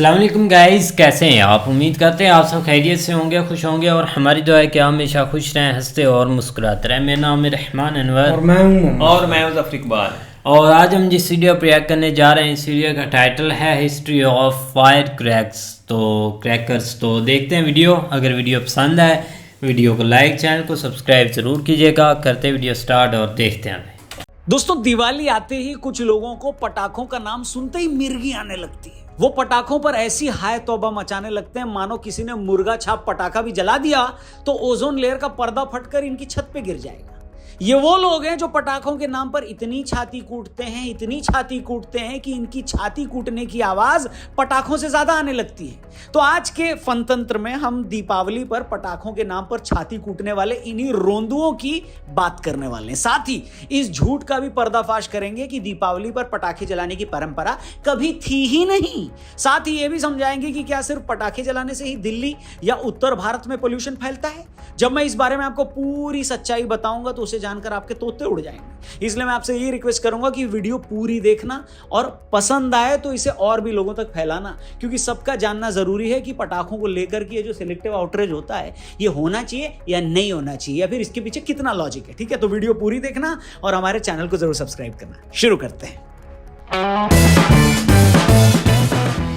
अस्सलाम वालेकुम गाइस, कैसे हैं आप। उम्मीद करते हैं आप सब खैरियत से होंगे, खुश होंगे और हमारी दुआ है कि आप हमेशा खुश रहें, हंसते और मुस्कुराते रहें। मेरा नाम है रहमान अनवर और मैं हूं ज़फ़र इकबाल। और आज हम जिस वीडियो पर रिएक्ट करने जा रहे हैं, इस वीडियो का टाइटल है हिस्ट्री ऑफ फायर क्रैकर्स। तो देखते हैं वीडियो। अगर वीडियो पसंद आए वीडियो को लाइक, चैनल को सब्सक्राइब ज़रूर कीजिएगा। करते वीडियो स्टार्ट और देखते हैं। दोस्तों, दिवाली आते ही कुछ लोगों को पटाखों का नाम सुनते ही मिर्गी आने लगती है। वो पटाखों पर ऐसी हाय तौबा मचाने लगते हैं मानो किसी ने मुर्गा छाप पटाखा भी जला दिया तो ओजोन लेयर का पर्दा फटकर इनकी छत पे गिर जाएगा। ये वो लोग हैं जो पटाखों के नाम पर इतनी छाती कूटते हैं कि इनकी छाती कूटने की आवाज पटाखों से ज्यादा आने लगती है। तो आज के फनतंत्र में हम दीपावली पर पटाखों के नाम पर छाती कूटने वाले इन्हीं रोंदुओं की बात करने वाले हैं। साथ ही इस झूठ का भी पर्दाफाश करेंगे कि दीपावली पर पटाखे जलाने की परंपरा कभी थी ही नहीं। साथ ही ये भी समझाएंगे कि क्या सिर्फ पटाखे जलाने से ही दिल्ली या उत्तर भारत में पोल्यूशन फैलता है। जब मैं इस बारे में आपको पूरी सच्चाई बताऊंगा तो उसे जानकर आपके तोते उड़ जाएंगे। इसलिए मैं आपसे ये रिक्वेस्ट करूंगा कि वीडियो पूरी देखना और पसंद आए तो इसे और भी लोगों तक फैलाना, क्योंकि सबका जानना जरूरी है कि पटाखों को लेकर के ये जो सिलेक्टिव आउटरीच होता है ये होना चाहिए या नहीं होना चाहिए, या फिर इसके पीछे कितना लॉजिक है। ठीक है, तो वीडियो पूरी देखना और हमारे चैनल को जरूर सब्सक्राइब करना। शुरू करते हैं।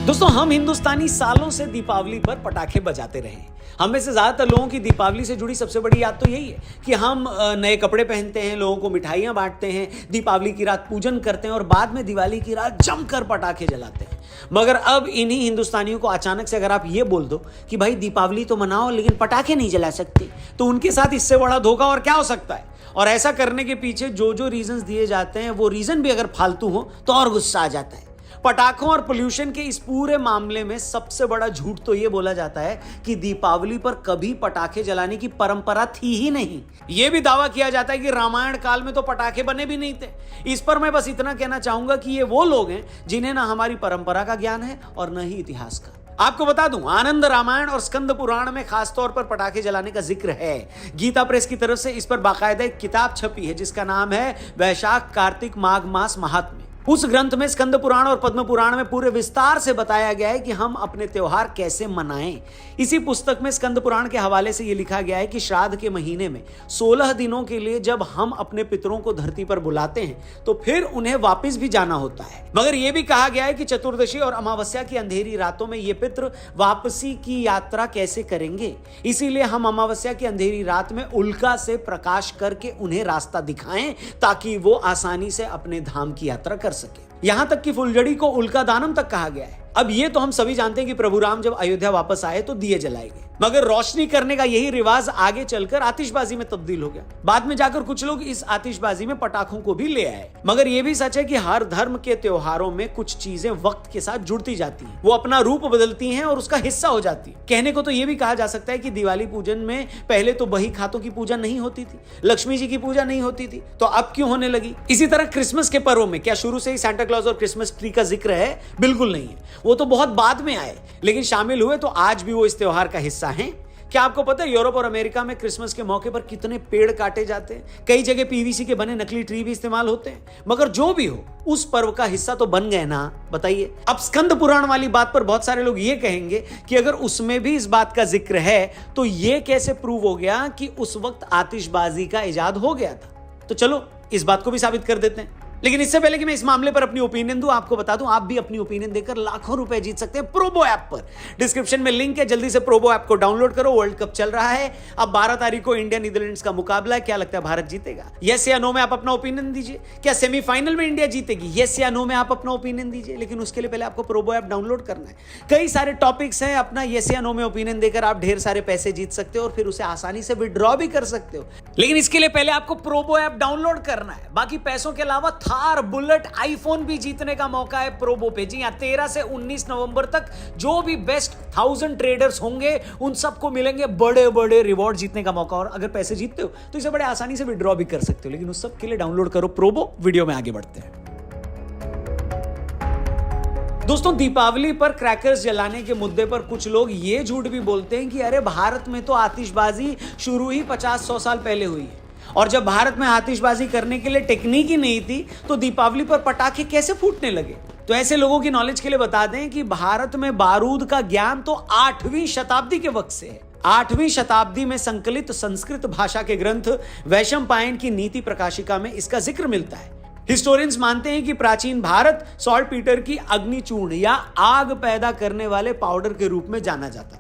दोस्तों, हम हिंदुस्तानी सालों से दीपावली पर पटाखे बजाते रहे। हम में से ज़्यादातर लोगों की दीपावली से जुड़ी सबसे बड़ी याद तो यही है कि हम नए कपड़े पहनते हैं, लोगों को मिठाइयाँ बांटते हैं, दीपावली की रात पूजन करते हैं और बाद में दिवाली की रात जमकर पटाखे जलाते हैं। मगर अब इन्हीं हिंदुस्तानियों को अचानक से अगर आप ये बोल दो कि भाई दीपावली तो मनाओ लेकिन पटाखे नहीं जला सकते, तो उनके साथ इससे बड़ा धोखा और क्या हो सकता है। और ऐसा करने के पीछे जो जो रीजंस दिए जाते हैं वो रीजन भी अगर फालतू हो तो और गुस्सा आ जाता है। पटाखों और पोल्यूशन के इस पूरे मामले में सबसे बड़ा झूठ तो यह बोला जाता है कि दीपावली पर कभी पटाखे जलाने की परंपरा थी ही नहीं। यह भी दावा किया जाता है कि रामायण काल में तो पटाखे बने भी नहीं थे। इस पर मैं बस इतना कहना चाहूंगा कि ये वो लोग हैं जिन्हें ना हमारी परंपरा का ज्ञान है और न ही इतिहास का। आपको बता दूं, आनंद रामायण और स्कंद पुराण में खासतौर पर पटाखे जलाने का जिक्र है। गीता प्रेस की तरफ से इस पर बाकायदा एक किताब छपी है जिसका नाम है वैशाख कार्तिक माघ मास महात्म्य। उस ग्रंथ में स्कंद पुराण और पद्म पुराण में पूरे विस्तार से बताया गया है कि हम अपने त्योहार कैसे मनाएं। इसी पुस्तक में स्कंद पुराण के हवाले से यह लिखा गया है कि श्राद्ध के महीने में 16 दिनों के लिए जब हम अपने पितरों को धरती पर बुलाते हैं तो फिर उन्हें वापस भी जाना होता है। मगर यह भी कहा गया है कि चतुर्दशी और अमावस्या की अंधेरी रातों में ये पितृ वापसी की यात्रा कैसे करेंगे, इसीलिए हम अमावस्या की अंधेरी रात में उल्का से प्रकाश करके उन्हें रास्ता दिखाएं ताकि वो आसानी से अपने धाम की यात्रा कर सके। यहां तक कि फुलझड़ी को उल्का दानम तक कहा गया है। अब ये तो हम सभी जानते हैं कि प्रभु राम जब अयोध्या वापस आए तो दिए जलाए गए, मगर रोशनी करने का यही रिवाज आगे चलकर आतिशबाजी में तब्दील हो गया। बाद में जाकर कुछ लोग इस आतिशबाजी में पटाखों को भी ले आए। मगर यह भी सच है कि हर धर्म के त्योहारों में कुछ चीजें वक्त के साथ जुड़ती जाती हैं, वो अपना रूप बदलती हैं और उसका हिस्सा हो जाती है। कहने को तो यह भी कहा जा सकता है कि दिवाली पूजन में पहले तो बही खातों की पूजा नहीं होती थी, लक्ष्मी जी की पूजा नहीं होती थी, तो अब क्यों होने लगी। इसी तरह क्रिसमस के पर्व में क्या शुरू से ही सांता क्लॉज और क्रिसमस ट्री का जिक्र है? बिल्कुल नहीं है, वो तो बहुत बाद में आए, लेकिन शामिल हुए तो आज भी वो इस त्योहार का हिस्सा हैं। क्या आपको पता है यूरोप और अमेरिका में क्रिसमस के मौके पर कितने पेड़ काटे जाते हैं? कई जगह पीवीसी के बने नकली ट्री भी इस्तेमाल होते हैं। मगर जो भी हो, उस पर्व का हिस्सा तो बन गए ना, बताइए। अब स्कंद पुराण वाली बात पर बहुत सारे लोग ये कहेंगे कि अगर उसमें भी इस बात का जिक्र है तो ये कैसे प्रूव हो गया कि उस वक्त आतिशबाजी का इजाद हो गया था। तो चलो इस बात को भी साबित कर देते हैं। लेकिन इससे पहले कि मैं इस मामले पर अपनी ओपिनियन दूं, आपको बता दूं आप भी अपनी ओपिनियन देकर लाखों रुपए जीत सकते हैं प्रोबो ऐप पर। डिस्क्रिप्शन में लिंक है, जल्दी से प्रोबो ऐप को डाउनलोड करो। वर्ल्ड कप चल रहा है, अब 12 तारीख को इंडिया नीदरलैंड्स का मुकाबला है। क्या लगता है भारत जीतेगा? यस या नो में आप अपना ओपिनियन दीजिए। क्या सेमीफाइनल में इंडिया जीतेगी? यस या नो में आप अपना ओपिनियन दीजिए। लेकिन उसके लिए पहले आपको प्रोबो ऐप डाउनलोड करना है। कई सारे टॉपिक्स हैं, अपना यस या नो में ओपिनियन देकर आप ढेर सारे पैसे जीत सकते हो और फिर उसे आसानी से विड्रॉ भी कर सकते हो। लेकिन इसके लिए पहले आपको प्रोबो ऐप डाउनलोड करना है। बाकी पैसों के अलावा थार, बुलेट, आईफोन भी जीतने का मौका है प्रोबो पे। जी हां, 13 से 19 नवंबर तक जो भी बेस्ट 1000 ट्रेडर्स होंगे उन सबको मिलेंगे बड़े बड़े रिवॉर्ड जीतने का मौका। और अगर पैसे जीतते हो तो इसे बड़े आसानी से विड्रॉ भी कर सकते हो। लेकिन उस सब के लिए डाउनलोड करो प्रोबो। वीडियो में आगे बढ़ते हैं। दोस्तों, दीपावली पर क्रैकर्स जलाने के मुद्दे पर कुछ लोग ये झूठ भी बोलते हैं कि अरे भारत में तो आतिशबाजी शुरू ही 50-100 साल पहले हुई है, और जब भारत में आतिशबाजी करने के लिए टेक्निक ही नहीं थी तो दीपावली पर पटाखे कैसे फूटने लगे। तो ऐसे लोगों की नॉलेज के लिए बता दें कि भारत में बारूद का ज्ञान तो 8वीं शताब्दी के वक्त से है। 8वीं शताब्दी में संकलित संस्कृत भाषा के ग्रंथ वैशंपायन की नीति प्रकाशिका में इसका जिक्र मिलता है। हिस्टोरियंस मानते हैं कि प्राचीन भारत सॉल्टपीटर की अग्निचूर्ण या आग पैदा करने वाले पाउडर के रूप में जाना जाता था।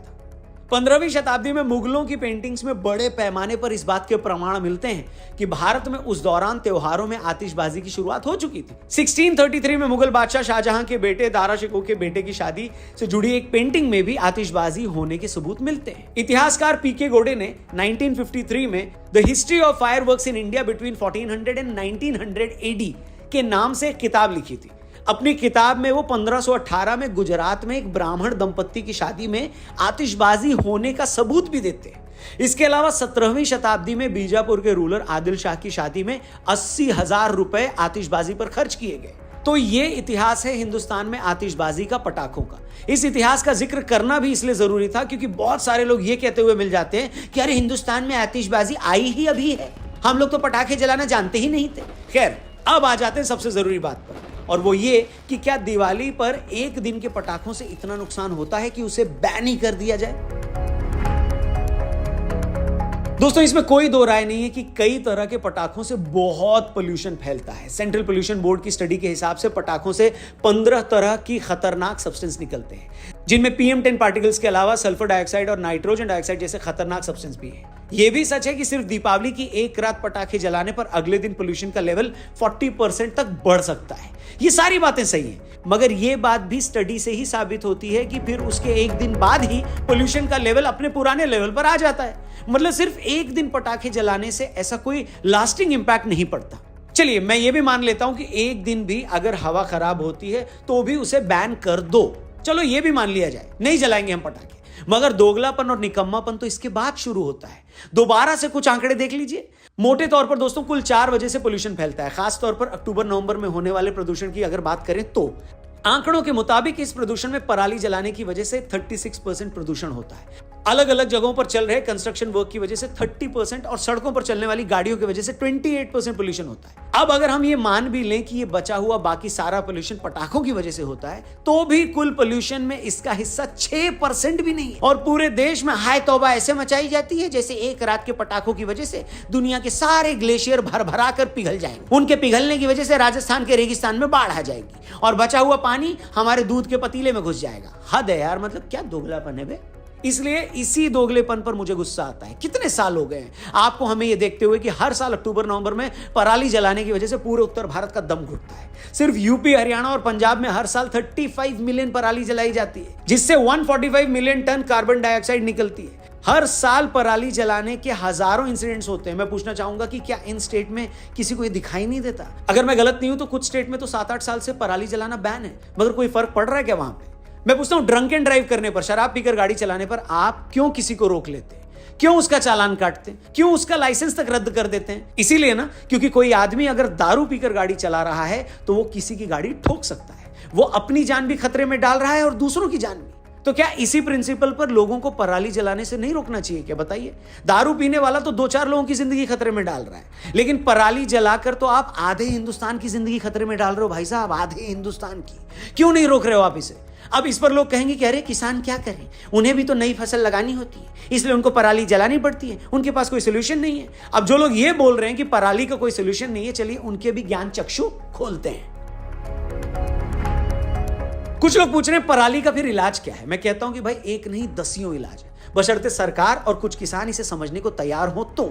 15वीं शताब्दी में मुगलों की पेंटिंग्स में बड़े पैमाने पर इस बात के प्रमाण मिलते हैं कि भारत में उस दौरान त्योहारों में आतिशबाजी की शुरुआत हो चुकी थी। 1633 में मुगल बादशाह शाहजहां के बेटे दारा शिकोह के बेटे की शादी से जुड़ी एक पेंटिंग में भी आतिशबाजी होने के सबूत मिलते हैं। इतिहासकार पीके गोडे ने 1953 में the history of fireworks in India between 1400 and 1900 AD के नाम से एक किताब लिखी थी। अपनी किताब में वो 1518 में गुजरात में एक ब्राह्मण दंपत्ति की शादी में आतिशबाजी होने का सबूत भी देते हैं। इसके अलावा 17वीं शताब्दी में बीजापुर के रूलर आदिल शाह की शादी में 80,000 रुपए आतिशबाजी पर खर्च किए गए। तो ये इतिहास है हिंदुस्तान में आतिशबाजी का, पटाखों का। इस इतिहास का जिक्र करना भी इसलिए जरूरी था क्योंकि बहुत सारे लोग ये कहते हुए मिल जाते हैं कि अरे हिंदुस्तान में आतिशबाजी आई ही अभी है, हम लोग तो पटाखे जलाना जानते ही नहीं थे। खैर, अब आ जाते हैं सबसे जरूरी बात पर, और वो ये कि क्या दिवाली पर एक दिन के पटाखों से इतना नुकसान होता है कि उसे बैन ही कर दिया जाए। दोस्तों, इसमें कोई दो राय नहीं है कि कई तरह के पटाखों से बहुत पोल्यूशन फैलता है। सेंट्रल पोल्यूशन बोर्ड की स्टडी के हिसाब से पटाखों से 15 तरह की खतरनाक सब्सटेंस निकलते हैं, जिनमें PM10 पार्टिकल्स के अलावा सल्फर डाइऑक्साइड और नाइट्रोजन डाइऑक्साइड जैसे खतरनाक सब्सटेंस भी हैं। यह भी सच है कि सिर्फ दीपावली की एक रात पटाखे जलाने पर अगले दिन पोल्यूशन का लेवल 40% तक बढ़ सकता है। ये सारी बातें सही हैं, मगर यह बात भी स्टडी से ही साबित होती है कि फिर उसके एक दिन बाद ही पोल्यूशन का लेवल अपने पुराने लेवल पर आ जाता है। मतलब सिर्फ एक दिन पटाखे जलाने से ऐसा कोई लास्टिंग इंपैक्ट नहीं पड़ता। चलिए, मैं ये भी मान लेता हूं कि एक दिन भी अगर हवा खराब होती है तो भी उसे बैन कर दो। चलो ये भी मान लिया जाए, नहीं जलाएंगे हम पटाखे। मगर दोगलापन और निकम्मापन तो इसके बाद शुरू होता है। दोबारा से कुछ आंकड़े देख लीजिए। मोटे तौर पर दोस्तों कुल 4 वजह से पोल्यूशन फैलता है। खास तौर पर अक्टूबर नवंबर में होने वाले प्रदूषण की अगर बात करें तो आंकड़ों के मुताबिक इस प्रदूषण में पराली जलाने की वजह से 36% प्रदूषण होता है। अलग अलग जगहों पर चल रहे कंस्ट्रक्शन वर्क की वजह से 30% और सड़कों पर चलने वाली गाड़ियों की वजह से 28% पोल्यूशन होता है। अब अगर हम ये मान भी लें कि ये बचा हुआ बाकी सारा पोल्यूशन पटाखों की वजह से होता है, तो भी कुल पोल्यूशन में इसका हिस्सा 6% भी नहीं है। और पूरे देश में हाय तौबा ऐसे मचाई जाती है जैसे एक रात के पटाखों की वजह से दुनिया के सारे ग्लेशियर भर भरा कर पिघल जाएंगे। उनके पिघलने की वजह से राजस्थान के रेगिस्तान में बाढ़ आ जाएगी और बचा हुआ पानी हमारे दूध के पतीले में घुस जाएगा। हद है यार, मतलब क्या दोगलापन है बे। इसलिए इसी दोगलेपन पर मुझे गुस्सा आता है। कितने साल हो गए हैं आपको हमें यह देखते हुए कि हर साल अक्टूबर नवंबर में पराली जलाने की वजह से पूरे उत्तर भारत का दम घुटता है। सिर्फ यूपी, हरियाणा और पंजाब में हर साल 35 मिलियन पराली जलाई जाती है, जिससे 145 मिलियन टन कार्बन डाइऑक्साइड निकलती है। हर साल पराली जलाने के हजारों इंसिडेंट्स होते हैं। मैं पूछना चाहूंगा कि क्या इन स्टेट में किसी को ये दिखाई नहीं देता? अगर मैं गलत नहीं हूं तो कुछ स्टेट में तो 7-8 साल से पराली जलाना बैन है, मगर कोई फर्क पड़ रहा है क्या वहां पे? मैं पूछता हूं, ड्रंक एंड ड्राइव करने पर, शराब पीकर गाड़ी चलाने पर आप क्यों किसी को रोक लेते हैं? क्यों उसका चालान काटते हैं? क्यों उसका लाइसेंस तक रद्द कर देते हैं? इसीलिए ना, क्योंकि कोई आदमी अगर दारू पीकर गाड़ी चला रहा है तो वो किसी की गाड़ी ठोक सकता है। वो अपनी जान भी खतरे में डाल रहा है और दूसरों की जान भी। तो क्या इसी प्रिंसिपल पर लोगों को पराली जलाने से नहीं रोकना चाहिए क्या? बताइए। दारू पीने वाला तो 2-4 लोगों की जिंदगी खतरे में डाल रहा है, लेकिन पराली जलाकर तो आप आधे हिंदुस्तान की जिंदगी खतरे में डाल रहे हो भाई साहब, आधे हिंदुस्तान की। क्यों नहीं रोक रहे हो आप इसे? अब इस पर लोग कहेंगे कि अरे किसान क्या करें, उन्हें भी तो नई फसल लगानी होती है, इसलिए उनको पराली जलानी पड़ती है, उनके पास कोई सोल्यूशन नहीं है। अब जो लोग ये बोल रहे हैं कि पराली का कोई सोल्यूशन नहीं है, चलिए उनके भी ज्ञान चक्षु खोलते हैं। कुछ लोग पूछ रहे हैं पराली का फिर इलाज क्या है? मैं कहता हूं कि भाई एक नहीं 10 इलाज है, बशर्ते सरकार और कुछ किसान इसे समझने को तैयार हो तो।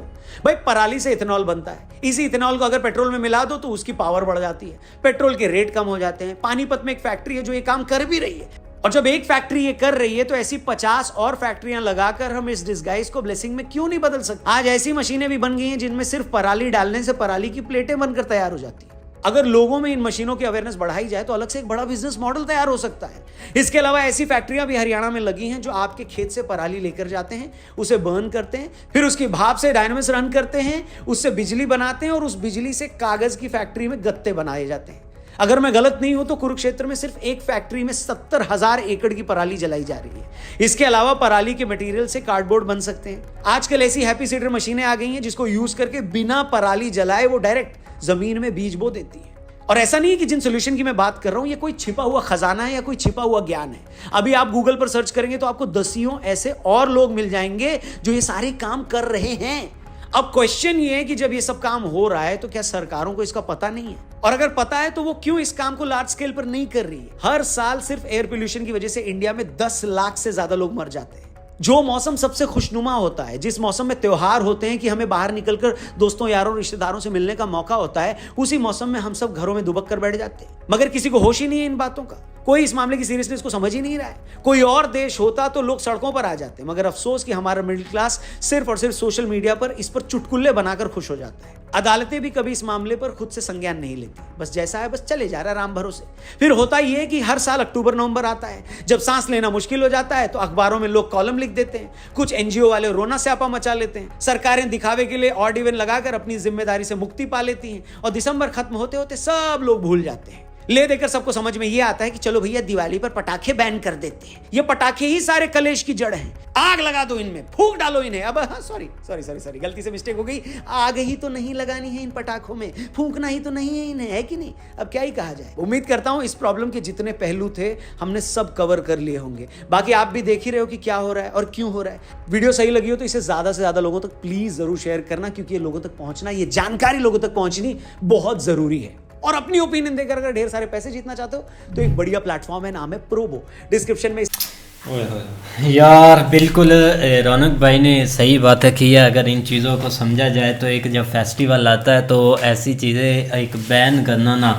भाई पराली से इथेनॉल बनता है, इसी इथेनॉल को अगर पेट्रोल में मिला दो तो उसकी पावर बढ़ जाती है, पेट्रोल के रेट कम हो जाते हैं। पानीपत में एक फैक्ट्री है जो ये काम कर भी रही है, और जब एक फैक्ट्री ये कर रही है तो ऐसी 50 और फैक्ट्रियां लगाकर हम इस डिस्गाइज को ब्लेसिंग में क्यों नहीं बदल सकते? आज ऐसी मशीनें भी बन गई हैं जिनमें सिर्फ पराली डालने से पराली की प्लेटें बनकर तैयार हो जाती है। अगर लोगों में इन मशीनों की अवेयरनेस बढ़ाई जाए तो अलग से एक बड़ा बिजनेस मॉडल तैयार हो सकता है। इसके अलावा ऐसी फैक्ट्रियां भी हरियाणा में लगी हैं जो आपके खेत से पराली लेकर जाते हैं, उसे बर्न करते हैं, फिर उसकी भाप से डायनामिक्स रन करते हैं, उससे बिजली बनाते हैं और उस बिजली से कागज की फैक्ट्री में गत्ते बनाए जाते हैं। अगर मैं गलत नहीं हूं तो कुरुक्षेत्र में सिर्फ एक फैक्ट्री में 70,000 एकड़ की पराली जलाई जा रही है। इसके अलावा पराली के मटेरियल से कार्डबोर्ड बन सकते हैं। आजकल ऐसी हैप्पी सीडर मशीनें आ गई हैं जिसको यूज करके बिना पराली जलाए वो डायरेक्ट जमीन में बीज बो देती है। और ऐसा नहीं है कि जिन सोल्यूशन की मैं बात कर रहा हूं ये कोई छिपा हुआ खजाना है या कोई छिपा हुआ ज्ञान है। अभी आप गूगल पर सर्च करेंगे तो आपको दसियों ऐसे और लोग मिल जाएंगे जो ये सारे काम कर रहे हैं। अब क्वेश्चन ये है कि जब ये सब काम हो रहा है तो क्या सरकारों को इसका पता नहीं है? और अगर पता है तो वो क्यों इस काम को लार्ज स्केल पर नहीं कर रही है? हर साल सिर्फ एयर पोल्यूशन की वजह से इंडिया में 10 लाख से ज्यादा लोग मर जाते हैं। जो मौसम सबसे खुशनुमा होता है, जिस मौसम में त्योहार होते हैं कि हमें बाहर निकलकर दोस्तों यारों रिश्तेदारों से मिलने का मौका होता है, उसी मौसम में हम सब घरों में दुबक कर बैठ जाते हैं। मगर किसी को होश ही नहीं है इन बातों का, कोई इस मामले की सीरियसनेस को समझ ही नहीं रहा है। कोई और देश होता तो लोग सड़कों पर आ जाते, मगर अफसोस कि हमारा मिडिल क्लास सिर्फ और सिर्फ सोशल मीडिया पर इस पर चुटकुल्ले बनाकर खुश हो जाता है। अदालतें भी कभी इस मामले पर खुद से संज्ञान नहीं लेती, बस जैसा है बस चले जा रहा है राम भरोसे। फिर होता यह है कि हर साल अक्टूबर नवंबर आता है, जब सांस लेना मुश्किल हो जाता है तो अखबारों में लोग कॉलम लिख देते हैं, कुछ एनजीओ वाले रोना स्यापा मचा लेते हैं, सरकारें दिखावे के लिए ऑड इवन लगाकर अपनी जिम्मेदारी से मुक्ति पा लेती हैं और दिसंबर खत्म होते होते सब लोग भूल जाते हैं। ले देकर सबको समझ में यह आता है कि चलो भैया दिवाली पर पटाखे बैन कर देते हैं, ये पटाखे ही सारे कलेश की जड़ हैं, आग लगा दो इनमें, फूंक डालो इन्हें। अब सॉरी गलती से मिस्टेक हो गई, आग ही तो नहीं लगानी है इन पटाखों में, फूंकना ही तो नहीं है इन्हें, है कि नहीं? अब क्या ही कहा जाए। उम्मीद करता हूं इस प्रॉब्लम के जितने पहलू थे हमने सब कवर कर लिए होंगे। बाकी आप भी देख ही रहे हो कि क्या हो रहा है और क्यों हो रहा है। वीडियो सही लगी हो तो इसे ज्यादा से ज्यादा लोगों तक प्लीज जरूर शेयर करना, क्योंकि ये लोगों तक पहुंचना, ये जानकारी लोगों तक पहुंचनी बहुत जरूरी है। और अपनी ओपिनियन देकर अगर ढेर सारे पैसे जीतना चाहते हो तो एक बढ़िया प्लेटफॉर्म है, नाम है प्रोबो, डिस्क्रिप्शन में। यार बिल्कुल रौनक भाई ने सही बात की है। अगर इन चीज़ों को समझा जाए तो एक जब फेस्टिवल आता है तो ऐसी चीज़ें एक बैन करना ना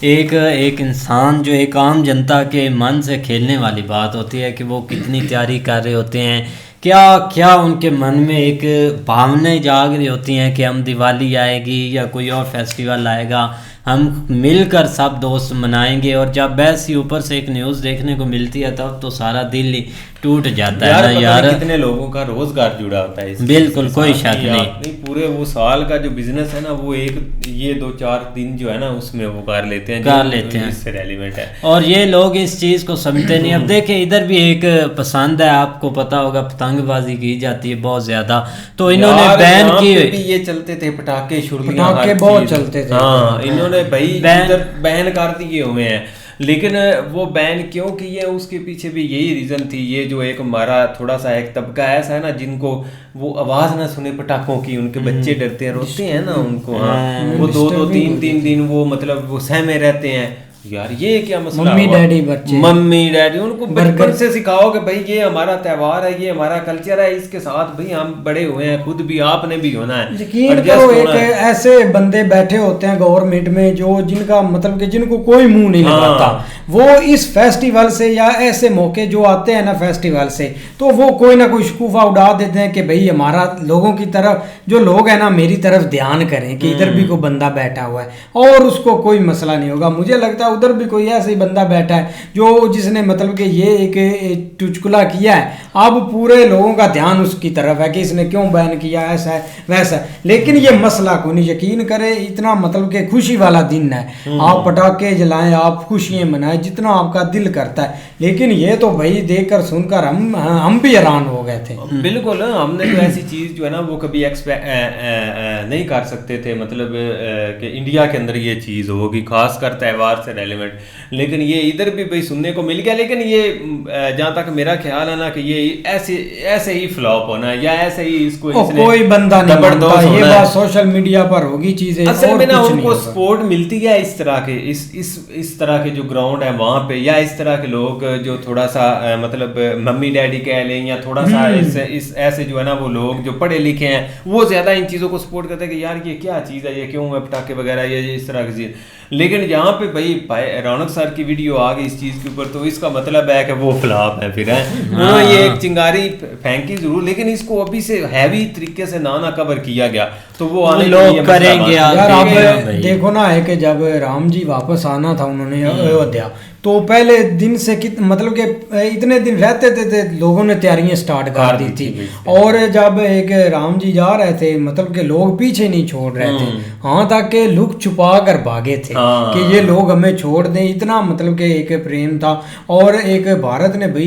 एक इंसान जो एक आम जनता के मन से खेलने वाली बात होती है कि वो कितनी तैयारी कर रहे होते हैं, क्या क्या उनके मन में एक भावनाएं जाग रही होती हैं कि हम दिवाली आएगी या कोई और फेस्टिवल आएगा, हम मिलकर सब दोस्त मनाएंगे। और जब ऐसी ऊपर से एक न्यूज़ देखने को मिलती है तब तो सारा दिल ही टूट जाता है ना यार। कितने लोगों का रोजगार जुड़ा होता है बिल्कुल, कोई शक नहीं। पूरे वो साल का जो बिजनेस है ना वो ये 2-4 दिन जो है ना उसमें वो कर लेते हैं इससे रेलिवेंट है। और ये लोग इस चीज़ को समझते नहीं। अब देखें इधर भी एक पसंद है, आपको पता होगा पतंगबाजी की जाती है बहुत ज्यादा, तो इन्होंने बैन की। ये चलते थे पटाखे पटाखे बहुत चलते थे। हाँ, इन्होंने भाई इधर बैन कर दिए हुए हैं, लेकिन वो बैन क्यों की है उसके पीछे भी यही रीज़न थी। ये जो एक हमारा थोड़ा सा एक तबका ऐसा है ना जिनको वो आवाज़ ना सुने पटाखों की, उनके बच्चे डरते हैं, रोते हैं ना उनको। हाँ, वो 2-2 3-3 दिन वो मतलब वो सहमे रहते हैं। यार ये क्या मसला, मम्मी डैडी उनको बचपन से सिखाओ कि भाई ये हमारा त्यौहार है, ये हमारा कल्चर है, इसके साथ भाई हम बड़े हुए हैं, खुद भी आपने भी होना है। यकीन करो एक ऐसे बंदे बैठे होते हैं गवर्नमेंट में जो जिनका मतलब कि जिनको कोई मुंह नहीं लगाता, वो इस फेस्टिवल से या ऐसे मौके जो आते हैं ना फेस्टिवल से, तो वो कोई ना कोई शकुफा उड़ा देते हैं कि भाई हमारा लोगों की तरफ जो लोग है ना मेरी तरफ ध्यान करें कि इधर भी कोई बंदा बैठा हुआ है और उसको कोई मसला नहीं होगा। मुझे लगता है उधर भी कोई ऐसे ही बंदा बैठा है जो जिसने मतलब कि ये एक चुटकुला किया है, अब पूरे लोगों का ध्यान उसकी तरफ है कि इसने क्यों बैन किया, ऐसा है वैसा है। लेकिन ये मसला को नहीं, यकीन करे इतना मतलब कि खुशी वाला दिन है, आप पटाखे जलाएं, आप खुशियां मनाएं जितना आपका दिल करता है। लेकिन ये तो भाई देखकर सुनकर हम भी हैरान हो गए थे। बिल्कुल, हमने तो ऐसी चीज जो है ना वो कभी नहीं कर सकते थे, मतलब कि इंडिया के अंदर ये चीज होगी, खासकर त्यौहार से रेलिवेंट। लेकिन ये इधर भी भाई सुनने को मिल गया। लेकिन ये जहाँ तक मेरा ख्याल है ना कि ये ऐसे ही फ्लॉप होना है या ऐसे ही इसको कोई बंदा नहीं मानता, ये बात सोशल मीडिया पर होगी चीजें। असल में ना उनको सपोर्ट मिलती है इस तरह के इस तरह के जो ग्राउंड है वहाँ पे, या इस तरह के लोग जो थोड़ा सा मतलब मम्मी डैडी कह लें या थोड़ा सा इस ऐसे जो है ना वो लोग जो पढ़े लिखे हैं वो ज्यादा इन चीज़ों को सपोर्ट करते हैं कि यार ये क्या चीज़ है, ये क्यों है पटाखे वगैरह ये इस तरह की चीज़। लेकिन यहाँ पे भाई रौनक सर की वीडियो आ गई इस चीज़ के ऊपर, तो इसका मतलब है कि वो फ्लॉप है फिर है। उन्होंने ये एक चिंगारी फेंकी जरूर, लेकिन इसको अभी से हैवी तरीके से ना कवर किया गया तो वो आने लोग करेंगे यार। आप देखो ना है कि जब राम जी वापस आना था उन्होंने अयोध्या, तो पहले दिन से मतलब कि इतने दिन रहते थे लोगों ने तैयारियां स्टार्ट कर दी थी। और जब एक राम जी जा रहे थे मतलब कि लोग पीछे नहीं छोड़ रहे थे, हाँ तक के लुक छुपा कर भागे थे कि ये लोग हमें छोड़ दें, इतना मतलब कि एक प्रेम था। और एक भारत ने भाई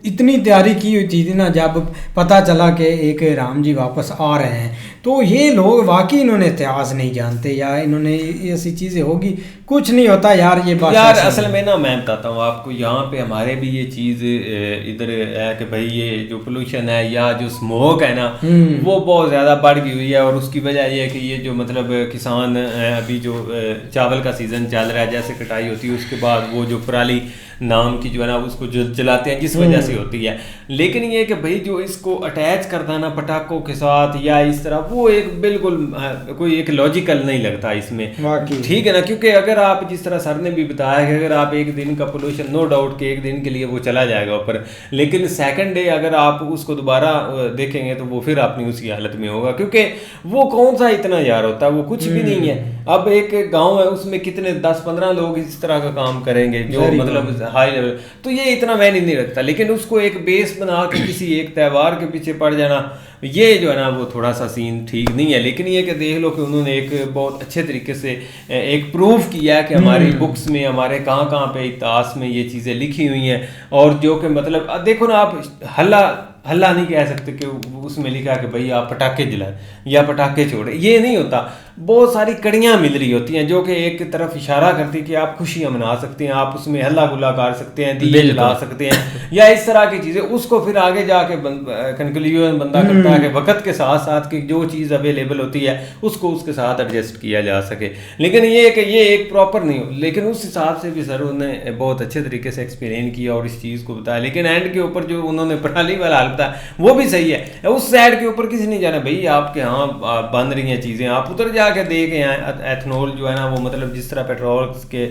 इतनी तैयारी की हुई थी ना, जब पता चला कि एक राम जी वापस आ रहे हैं, तो ये लोग वाकई इन्होंने इतिहास नहीं जानते या इन्होंने ऐसी चीजें होगी, कुछ नहीं होता यार ये बात। यार असल में ना मैं बताता हूँ आपको, यहाँ पे हमारे भी ये चीज़ इधर है कि भाई ये जो पोल्यूशन है या जो स्मोक है ना वो बहुत ज़्यादा बढ़ गई हुई है। और उसकी वजह ये है कि ये जो मतलब किसान अभी जो चावल का सीज़न चल रहा है, जैसे कटाई होती है उसके बाद वो जो पराली नाम की जो है ना उसको जलाते हैं, जिस वजह से होती है। लेकिन ये कि भाई जो इसको अटैच करता है ना पटाखों के साथ या इस तरह, वो एक बिल्कुल कोई एक लॉजिकल नहीं लगता इसमें, ठीक है ना। क्योंकि अगर आप जिस तरह सर ने भी बताया कि अगर आप एक दिन का पोल्यूशन, नो डाउट कि एक दिन के लिए वो चला जाएगा ऊपर, लेकिन सेकंड डे अगर आप उसको दोबारा देखेंगे तो वो फिर अपनी उसी हालत में होगा। क्योंकि वो कौन सा इतना यार होता है, वो कुछ भी नहीं है। अब एक गाँव है उसमें कितने 10-15 लोग इस तरह का काम करेंगे जो मतलब हाई लेवल, तो ये इतना मैंने नहीं रखता। लेकिन उसको एक बेस बना के किसी एक त्यौहार के पीछे पड़ जाना, ये जो है ना वो थोड़ा सा सीन ठीक नहीं है। लेकिन ये कि देख लो कि उन्होंने एक बहुत अच्छे तरीके से एक प्रूफ किया है कि हमारी बुक्स में, हमारे कहाँ कहाँ पे इतिहास में ये चीज़ें लिखी हुई हैं। और जो कि मतलब देखो ना, आप हल्ला नहीं कह सकते कि उसमें लिखा कि भाई आप पटाखे जलाएं या पटाखे छोड़े, ये नहीं होता। बहुत सारी कड़ियाँ मिल रही होती हैं जो कि एक तरफ इशारा करती कि आप खुशियाँ मना सकते हैं, आप उसमें हल्ला गुल्ला कर सकते हैं, दिए जला सकते हैं या इस तरह की चीज़ें। उसको फिर आगे जाके कंक्लूजन बंदा करता है कि वक्त के साथ साथ कि जो चीज़ अवेलेबल होती है उसको उसके साथ एडजस्ट किया जा सके। लेकिन ये कि ये एक प्रॉपर नहीं हो, लेकिन उस हिसाब से भी सर उन्होंने बहुत अच्छे तरीके से एक्सप्लेन किया और इस चीज़ को बताया। लेकिन एंड के ऊपर जो उन्होंने पराली वाला था वो भी सही है, उस साइड के ऊपर किसी नहीं जाना भाई आपके यहाँ बन रही हैं चीज़ें, आप उधर जाके देख आए। एथनॉल जो है ना वो मतलब जिस तरह पेट्रोल के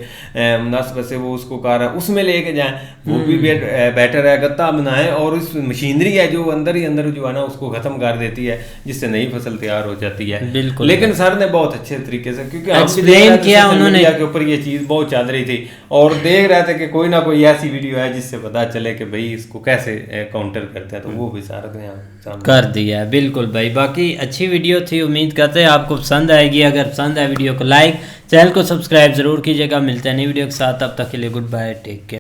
मुनासिबत से वो उसको कार है उसमें लेके जाएं, वो भी बेटर है। गत्ता बनाएं और उस मशीनरी है जो अंदर ही अंदर जो है ना उसको ख़त्म कर देती है, जिससे नई फसल तैयार हो जाती है। बिल्कुल। लेकिन सर ने बहुत अच्छे तरीके से, क्योंकि एक्सप्लेन किया उन्होंने के ऊपर ये चीज़ बहुत चल रही थी और देख रहे थे कि कोई ना कोई ऐसी वीडियो है जिससे पता चले कि भाई इसको कैसे काउंटर करते हैं, तो वो भी सारा कर दिया है। बिल्कुल भाई, बाकी अच्छी वीडियो थी, उम्मीद करते हैं आपको पसंद आएगी। अगर पसंद आए वीडियो को लाइक, चैनल को सब्सक्राइब जरूर कीजिएगा। मिलते हैं नई वीडियो के साथ, तब तक के लिए गुड बाय, टेक केयर।